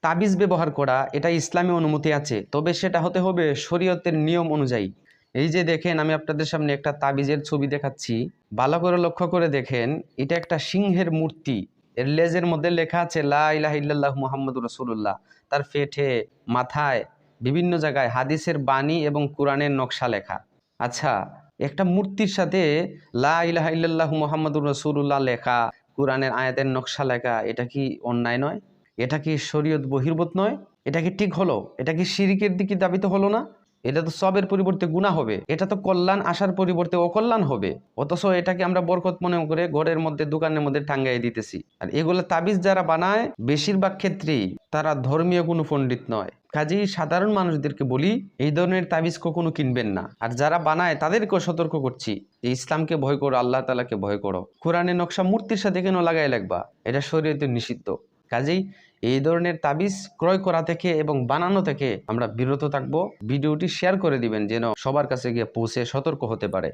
তাবিজ ব্যবহার করা এটা ইসলামী অনুমতি আছে, তবে সেটা হতে হবে শরীয়তের নিয়ম অনুযায়ী। এই যে দেখেন, আমি আপনাদের সামনে একটা তাবিজের ছবি দেখাচ্ছি, ভালো করে লক্ষ্য করে দেখেন। এটা একটা সিংহের মূর্তি, এর লেজের মধ্যে লেখা আছে লা ইলাহা ইল্লাল্লাহু মুহাম্মাদুর রাসূলুল্লাহ। তার পেটে, মাথায়, বিভিন্ন জায়গায় হাদিসের বাণী এবং কোরআনের নকশা লেখা। আচ্ছা, একটা মূর্তির সাথে লা ইলাহা ইল্লাল্লাহু মুহাম্মাদুর রাসূলুল্লাহ লেখা, কোরআনের আয়াতের নকশা লেখা, এটা কি অন্যায় নয়? এটা কি শরীয়ত বহির্ভূত নয়? এটা কি ঠিক হলো? এটা কি শিরকের দিকে ধাবিত হলো না? এটা তো সবের পরিবর্তে গুনাহ হবে। এটা তো কল্যাণ আসার পরিবর্তে অকল্যাণ হবে। অথচ এটাকে আমরা বরকত মনে করে ঘরের মধ্যে, দোকানের মধ্যে টাঙ্গাই দিতেছি। আর এগুলো তাবিজ যারা বানায় বেশিরভাগ ক্ষেত্রেই তারা ধর্মীয় কোনো পণ্ডিত নয়। কাজেই সাধারণ মানুষদেরকে বলি, এই ধরনের তাবিজ কখনো কিনবেন না। আর যারা বানায় তাদেরকেও সতর্ক করছি যে ইসলামকে ভয় করো, আল্লাহ তাআলাকে ভয় করো। কোরআনের নকশা মূর্তির সাথে কেন লাগাই লাগবা? এটা শরীয়তে নিষিদ্ধ। কাজেই এই ধরনের তাবিজ ক্রয় করা থেকে এবং বানানো থেকে আমরা বিরত থাকবো। ভিডিওটি শেয়ার করে দিবেন যেন সবার কাছে গিয়ে পৌঁছে সতর্ক হতে পারে।